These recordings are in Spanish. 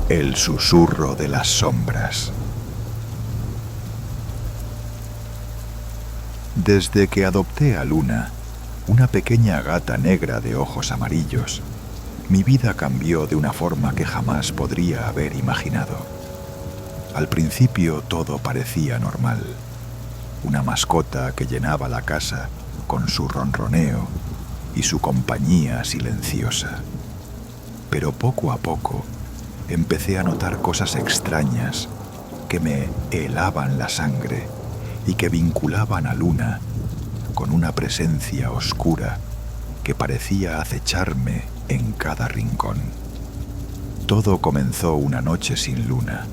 El susurro de las sombras. Desde que adopté a Luna, una pequeña gata negra de ojos amarillos, mi vida cambió de una forma que jamás podría haber imaginado. Al principio todo parecía normal. Una mascota que llenaba la casa con su ronroneo y su compañía silenciosa. Pero poco a poco empecé a notar cosas extrañas que me helaban la sangre y que vinculaban a Luna con una presencia oscura que parecía acecharme en cada rincón. Todo comenzó una noche sin luna,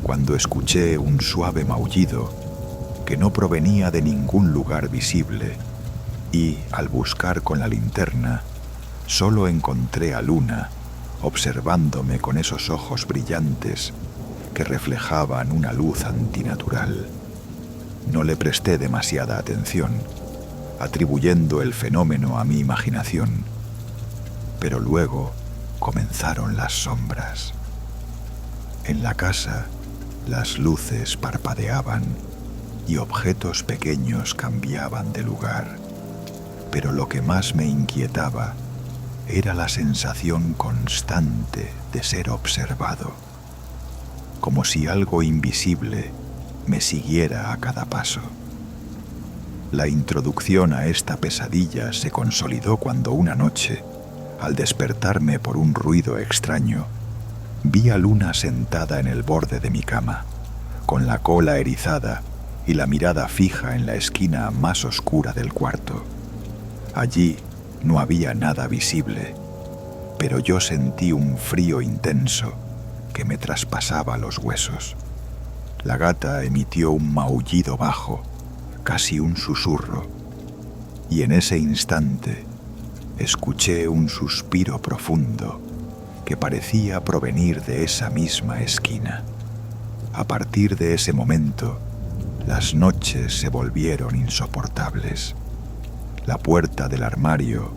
cuando escuché un suave maullido que no provenía de ningún lugar visible y, al buscar con la linterna, solo encontré a Luna observándome con esos ojos brillantes que reflejaban una luz antinatural. No le presté demasiada atención, atribuyendo el fenómeno a mi imaginación, pero luego comenzaron las sombras. En la casa, las luces parpadeaban y objetos pequeños cambiaban de lugar, pero lo que más me inquietaba era la sensación constante de ser observado, como si algo invisible me siguiera a cada paso. La introducción a esta pesadilla se consolidó cuando una noche, al despertarme por un ruido extraño, vi a Luna sentada en el borde de mi cama, con la cola erizada y la mirada fija en la esquina más oscura del cuarto. Allí no había nada visible, pero yo sentí un frío intenso que me traspasaba los huesos. La gata emitió un maullido bajo, casi un susurro, y en ese instante escuché un suspiro profundo que parecía provenir de esa misma esquina. A partir de ese momento, las noches se volvieron insoportables. La puerta del armario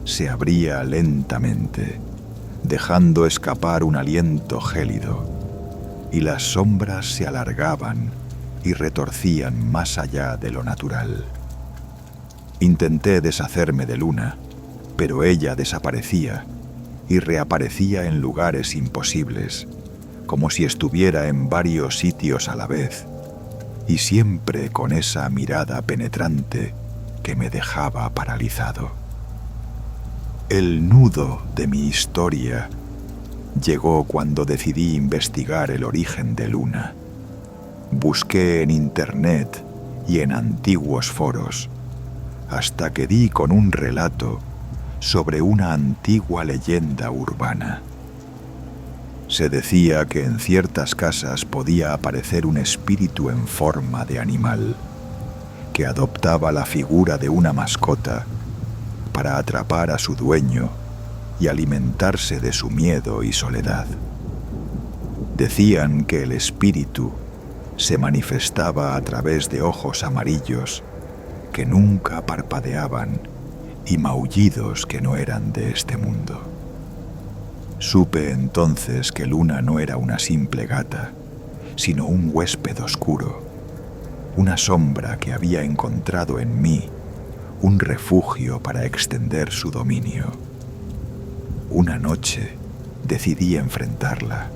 se abría lentamente, dejando escapar un aliento gélido, y las sombras se alargaban y retorcían más allá de lo natural. Intenté deshacerme de Luna, pero ella desaparecía y reaparecía en lugares imposibles, como si estuviera en varios sitios a la vez, y siempre con esa mirada penetrante que me dejaba paralizado. El nudo de mi historia llegó cuando decidí investigar el origen de Luna. Busqué en internet y en antiguos foros, hasta que di con un relato sobre una antigua leyenda urbana. Se decía que en ciertas casas podía aparecer un espíritu en forma de animal, que adoptaba la figura de una mascota para atrapar a su dueño y alimentarse de su miedo y soledad. Decían que el espíritu se manifestaba a través de ojos amarillos que nunca parpadeaban y maullidos que no eran de este mundo. Supe entonces que Luna no era una simple gata, sino un huésped oscuro, una sombra que había encontrado en mí un refugio para extender su dominio. Una noche decidí enfrentarla.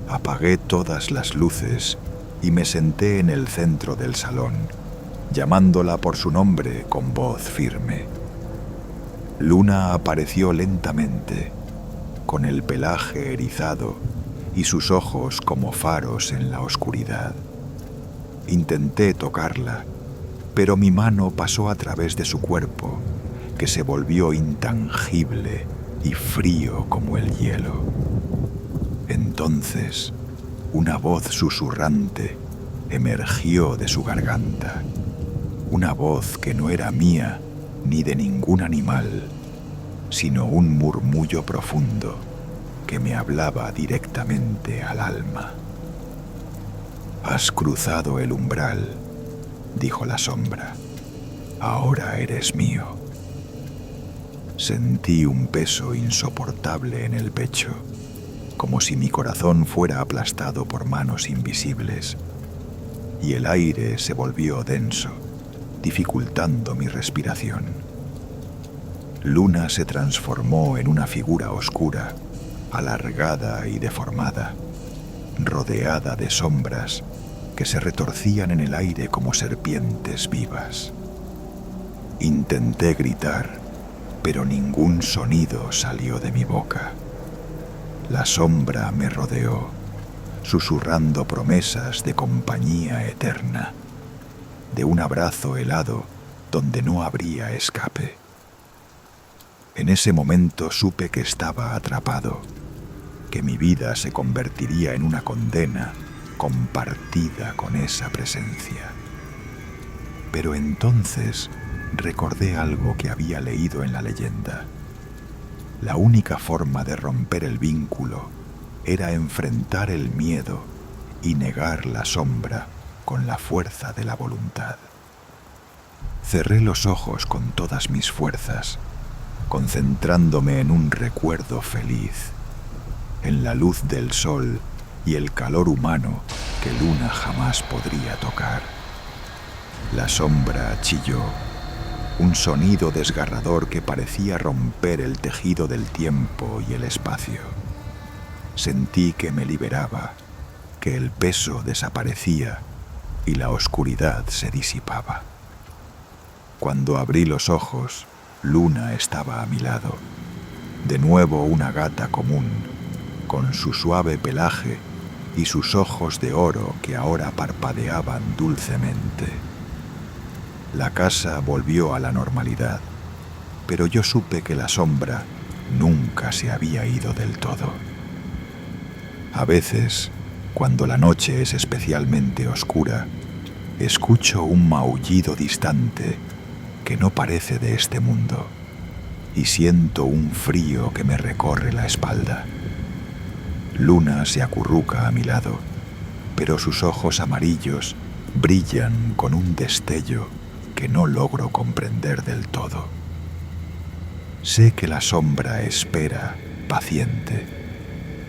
Apagué todas las luces y me senté en el centro del salón, llamándola por su nombre con voz firme. Luna apareció lentamente, con el pelaje erizado y sus ojos como faros en la oscuridad. Intenté tocarla, pero mi mano pasó a través de su cuerpo, que se volvió intangible y frío como el hielo. Entonces, una voz susurrante emergió de su garganta, una voz que no era mía ni de ningún animal, sino un murmullo profundo que me hablaba directamente al alma. «Has cruzado el umbral», dijo la sombra. «Ahora eres mío». Sentí un peso insoportable en el pecho, como si mi corazón fuera aplastado por manos invisibles, y el aire se volvió denso, dificultando mi respiración. Luna se transformó en una figura oscura, alargada y deformada, rodeada de sombras que se retorcían en el aire como serpientes vivas. Intenté gritar, pero ningún sonido salió de mi boca. La sombra me rodeó, susurrando promesas de compañía eterna, de un abrazo helado donde no habría escape. En ese momento supe que estaba atrapado, que mi vida se convertiría en una condena compartida con esa presencia. Pero entonces recordé algo que había leído en la leyenda. La única forma de romper el vínculo era enfrentar el miedo y negar la sombra con la fuerza de la voluntad. Cerré los ojos con todas mis fuerzas, concentrándome en un recuerdo feliz, en la luz del sol y el calor humano que Luna jamás podría tocar. La sombra chilló, un sonido desgarrador que parecía romper el tejido del tiempo y el espacio. Sentí que me liberaba, que el peso desaparecía y la oscuridad se disipaba. Cuando abrí los ojos, Luna estaba a mi lado, de nuevo una gata común, con su suave pelaje y sus ojos de oro que ahora parpadeaban dulcemente. La casa volvió a la normalidad, pero yo supe que la sombra nunca se había ido del todo. A veces, cuando la noche es especialmente oscura, escucho un maullido distante que no parece de este mundo y siento un frío que me recorre la espalda. Luna se acurruca a mi lado, pero sus ojos amarillos brillan con un destello que no logro comprender del todo. Sé que la sombra espera, paciente,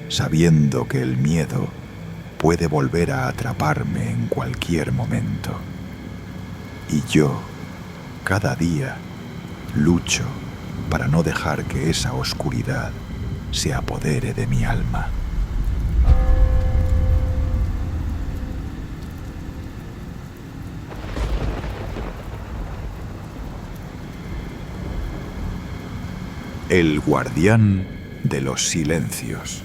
sabiendo que el miedo puede volver a atraparme en cualquier momento. Y yo, cada día, lucho para no dejar que esa oscuridad se apodere de mi alma. El guardián de los silencios.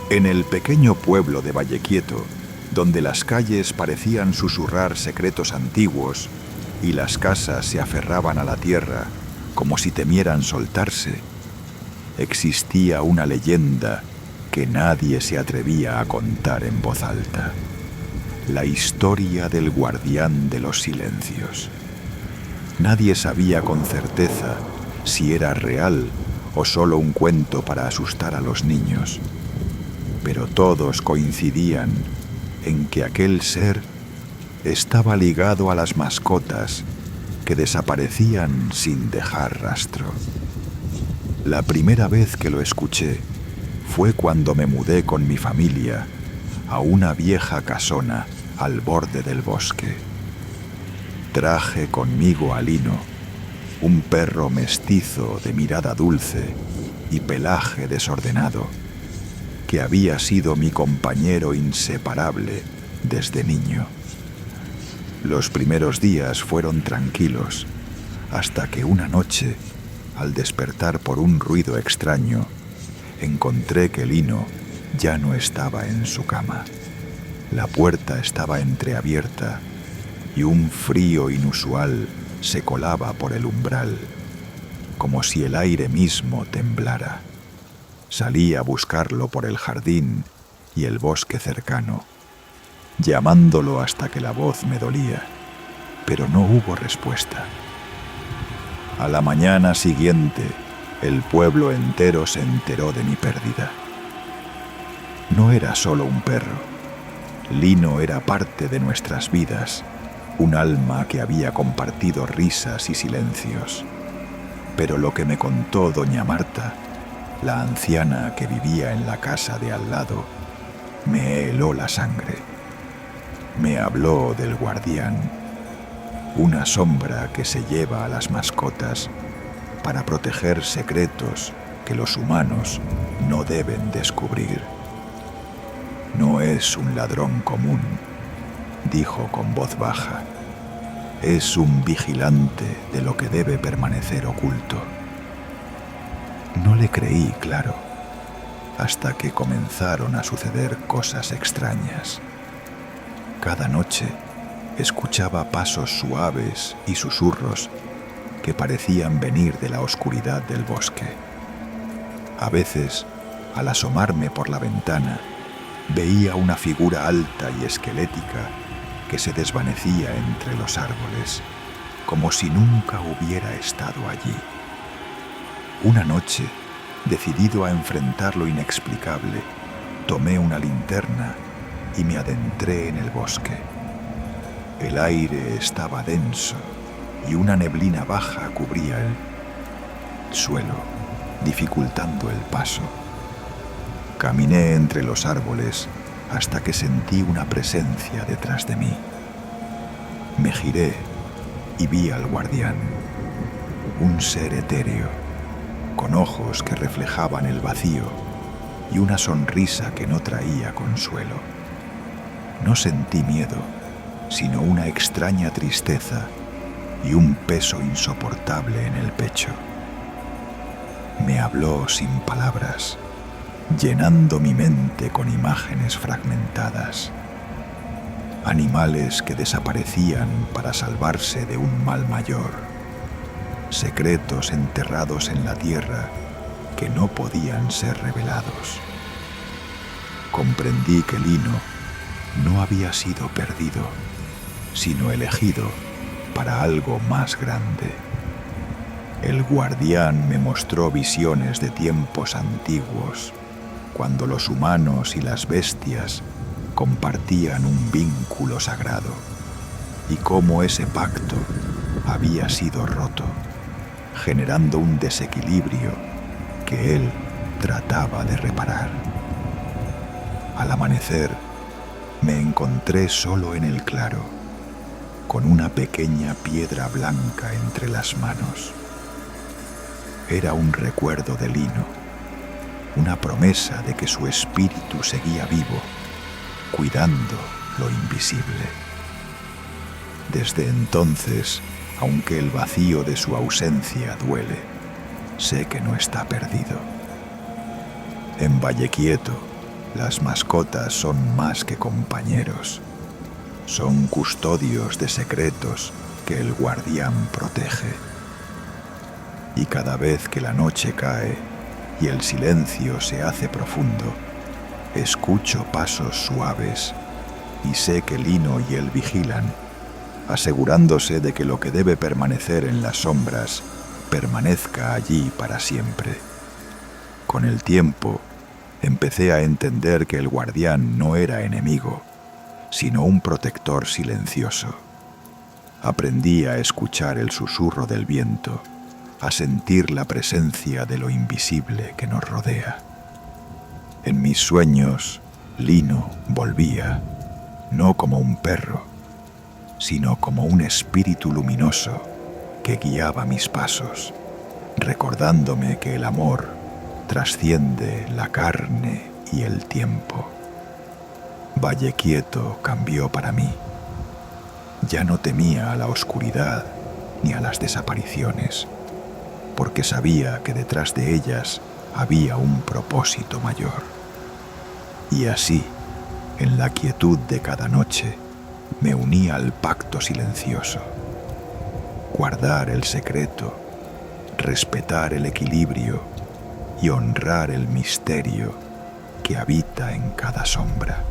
En el pequeño pueblo de Vallequieto, donde las calles parecían susurrar secretos antiguos y las casas se aferraban a la tierra como si temieran soltarse, existía una leyenda que nadie se atrevía a contar en voz alta. La historia del guardián de los silencios. Nadie sabía con certeza si era real o solo un cuento para asustar a los niños, pero todos coincidían en que aquel ser estaba ligado a las mascotas que desaparecían sin dejar rastro. La primera vez que lo escuché fue cuando me mudé con mi familia a una vieja casona al borde del bosque. Traje conmigo a Lino, un perro mestizo de mirada dulce y pelaje desordenado, que había sido mi compañero inseparable desde niño. Los primeros días fueron tranquilos, hasta que una noche, al despertar por un ruido extraño, encontré que Lino ya no estaba en su cama. La puerta estaba entreabierta y un frío inusual se colaba por el umbral, como si el aire mismo temblara. Salí a buscarlo por el jardín y el bosque cercano, llamándolo hasta que la voz me dolía, pero no hubo respuesta. A la mañana siguiente, el pueblo entero se enteró de mi pérdida. No era solo un perro, Lino era parte de nuestras vidas, un alma que había compartido risas y silencios. Pero lo que me contó doña Marta, la anciana que vivía en la casa de al lado, me heló la sangre. Me habló del guardián, una sombra que se lleva a las mascotas para proteger secretos que los humanos no deben descubrir. No es un ladrón común, dijo con voz baja. Es un vigilante de lo que debe permanecer oculto. No le creí, claro, hasta que comenzaron a suceder cosas extrañas. Cada noche escuchaba pasos suaves y susurros que parecían venir de la oscuridad del bosque. A veces, al asomarme por la ventana, veía una figura alta y esquelética que se desvanecía entre los árboles, como si nunca hubiera estado allí. Una noche, decidido a enfrentar lo inexplicable, tomé una linterna y me adentré en el bosque. El aire estaba denso y una neblina baja cubría el suelo, dificultando el paso. Caminé entre los árboles hasta que sentí una presencia detrás de mí. Me giré y vi al guardián, un ser etéreo, con ojos que reflejaban el vacío y una sonrisa que no traía consuelo. No sentí miedo, sino una extraña tristeza y un peso insoportable en el pecho. Me habló sin palabras, llenando mi mente con imágenes fragmentadas. Animales que desaparecían para salvarse de un mal mayor. Secretos enterrados en la tierra que no podían ser revelados. Comprendí que Lino no había sido perdido, sino elegido para algo más grande. El guardián me mostró visiones de tiempos antiguos, cuando los humanos y las bestias compartían un vínculo sagrado, y cómo ese pacto había sido roto, generando un desequilibrio que él trataba de reparar. Al amanecer, me encontré solo en el claro, con una pequeña piedra blanca entre las manos. Era un recuerdo de Lino, una promesa de que su espíritu seguía vivo, cuidando lo invisible. Desde entonces, aunque el vacío de su ausencia duele, sé que no está perdido. En Vallequieto, las mascotas son más que compañeros. Son custodios de secretos que el guardián protege. Y cada vez que la noche cae y el silencio se hace profundo, escucho pasos suaves y sé que Lino y él vigilan, asegurándose de que lo que debe permanecer en las sombras permanezca allí para siempre. Con el tiempo, empecé a entender que el guardián no era enemigo, sino un protector silencioso. Aprendí a escuchar el susurro del viento, a sentir la presencia de lo invisible que nos rodea. En mis sueños, Lino volvía, no como un perro, sino como un espíritu luminoso que guiaba mis pasos, recordándome que el amor trasciende la carne y el tiempo. Vallequieto cambió para mí. Ya no temía a la oscuridad ni a las desapariciones, porque sabía que detrás de ellas había un propósito mayor. Y así, en la quietud de cada noche, me uní al pacto silencioso. Guardar el secreto, respetar el equilibrio y honrar el misterio que habita en cada sombra.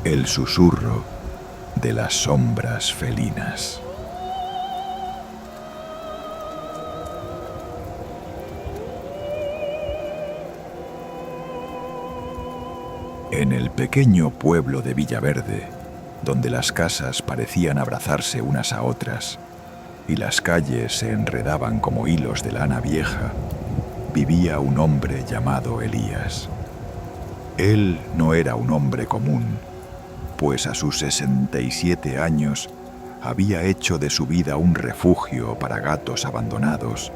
El susurro de las sombras felinas. En el pequeño pueblo de Villaverde, donde las casas parecían abrazarse unas a otras y las calles se enredaban como hilos de lana vieja, vivía un hombre llamado Elías. Él no era un hombre común, pues a sus 67 años había hecho de su vida un refugio para gatos abandonados,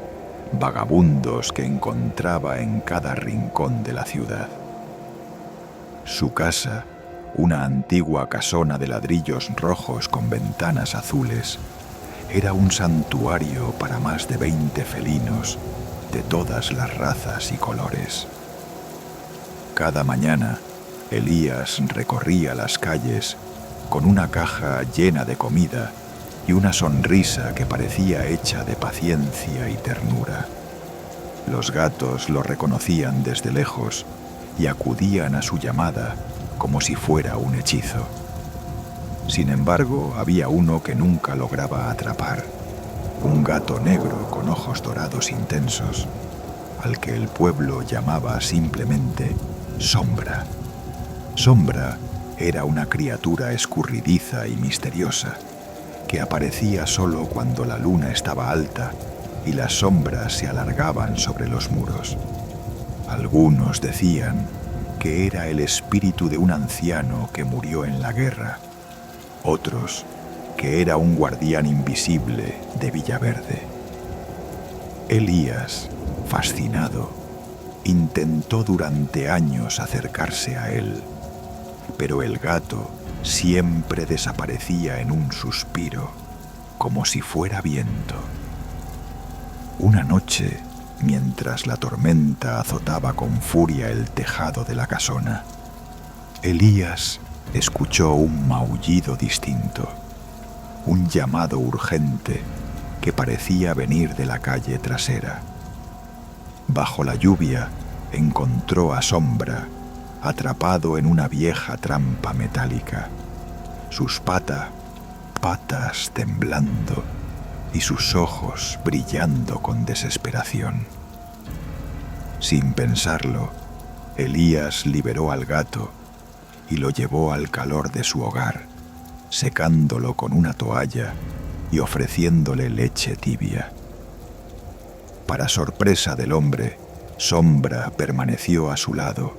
vagabundos que encontraba en cada rincón de la ciudad. Su casa, una antigua casona de ladrillos rojos con ventanas azules, era un santuario para más de 20 felinos de todas las razas y colores. Cada mañana, Elías recorría las calles con una caja llena de comida y una sonrisa que parecía hecha de paciencia y ternura. Los gatos lo reconocían desde lejos y acudían a su llamada como si fuera un hechizo. Sin embargo, había uno que nunca lograba atrapar, un gato negro con ojos dorados intensos, al que el pueblo llamaba simplemente Sombra. Sombra era una criatura escurridiza y misteriosa, que aparecía solo cuando la luna estaba alta y las sombras se alargaban sobre los muros. Algunos decían que era el espíritu de un anciano que murió en la guerra, otros que era un guardián invisible de Villaverde. Elías, fascinado, intentó durante años acercarse a él, pero el gato siempre desaparecía en un suspiro, como si fuera viento. Una noche, mientras la tormenta azotaba con furia el tejado de la casona, Elías escuchó un maullido distinto, un llamado urgente que parecía venir de la calle trasera. Bajo la lluvia encontró a Sombra, atrapado en una vieja trampa metálica, sus patas temblando y sus ojos brillando con desesperación. Sin pensarlo, Elías liberó al gato y lo llevó al calor de su hogar, secándolo con una toalla y ofreciéndole leche tibia. Para sorpresa del hombre, Sombra permaneció a su lado,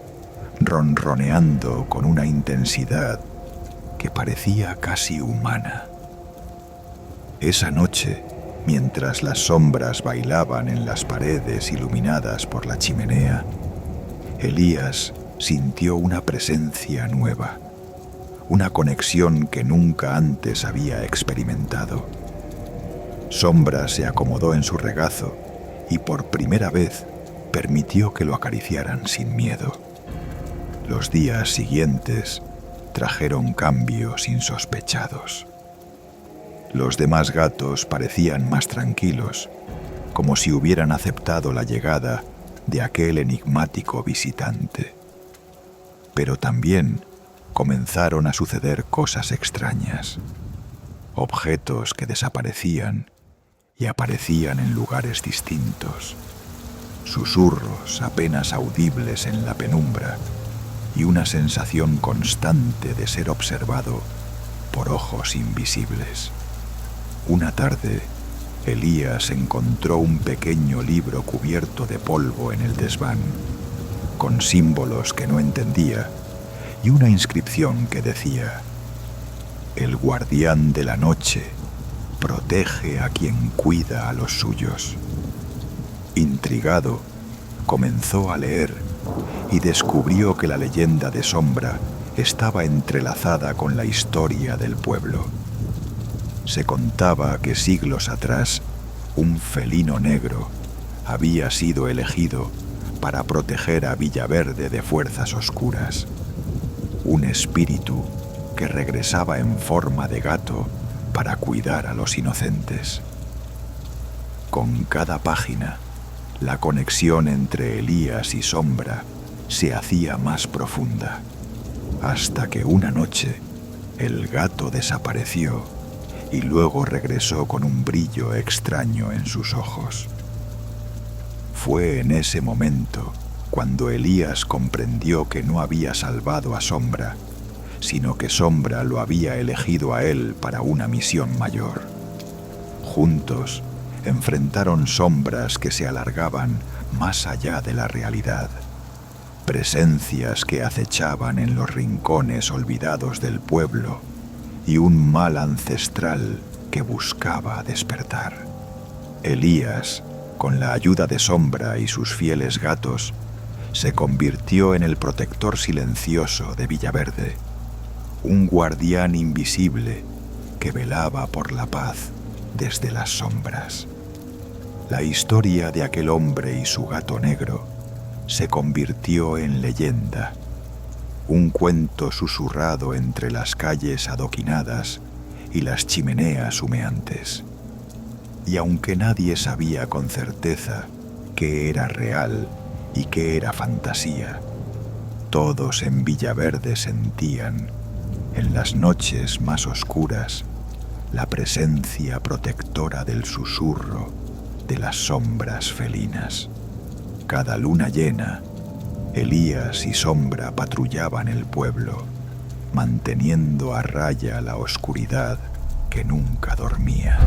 ronroneando con una intensidad que parecía casi humana. Esa noche, mientras las sombras bailaban en las paredes iluminadas por la chimenea, Elías sintió una presencia nueva, una conexión que nunca antes había experimentado. Sombra se acomodó en su regazo y por primera vez permitió que lo acariciaran sin miedo. Los días siguientes trajeron cambios insospechados. Los demás gatos parecían más tranquilos, como si hubieran aceptado la llegada de aquel enigmático visitante. Pero también comenzaron a suceder cosas extrañas, objetos que desaparecían y aparecían en lugares distintos, susurros apenas audibles en la penumbra y una sensación constante de ser observado por ojos invisibles. Una tarde, Elías encontró un pequeño libro cubierto de polvo en el desván, con símbolos que no entendía y una inscripción que decía: «El guardián de la noche protege a quien cuida a los suyos». Intrigado, comenzó a leer y descubrió que la leyenda de Sombra estaba entrelazada con la historia del pueblo. Se contaba que siglos atrás, un felino negro había sido elegido para proteger a Villaverde de fuerzas oscuras. Un espíritu que regresaba en forma de gato para cuidar a los inocentes. Con cada página, la conexión entre Elías y Sombra se hacía más profunda, hasta que una noche el gato desapareció y luego regresó con un brillo extraño en sus ojos. Fue en ese momento cuando Elías comprendió que no había salvado a Sombra, sino que Sombra lo había elegido a él para una misión mayor. Juntos enfrentaron sombras que se alargaban más allá de la realidad, presencias que acechaban en los rincones olvidados del pueblo y un mal ancestral que buscaba despertar. Elías, con la ayuda de Sombra y sus fieles gatos, se convirtió en el protector silencioso de Villaverde, un guardián invisible que velaba por la paz desde las sombras. La historia de aquel hombre y su gato negro se convirtió en leyenda, un cuento susurrado entre las calles adoquinadas y las chimeneas humeantes. Y aunque nadie sabía con certeza qué era real y qué era fantasía, todos en Villaverde sentían, en las noches más oscuras, la presencia protectora del susurro de las sombras felinas. Cada luna llena, Elías y Sombra patrullaban el pueblo, manteniendo a raya la oscuridad que nunca dormía.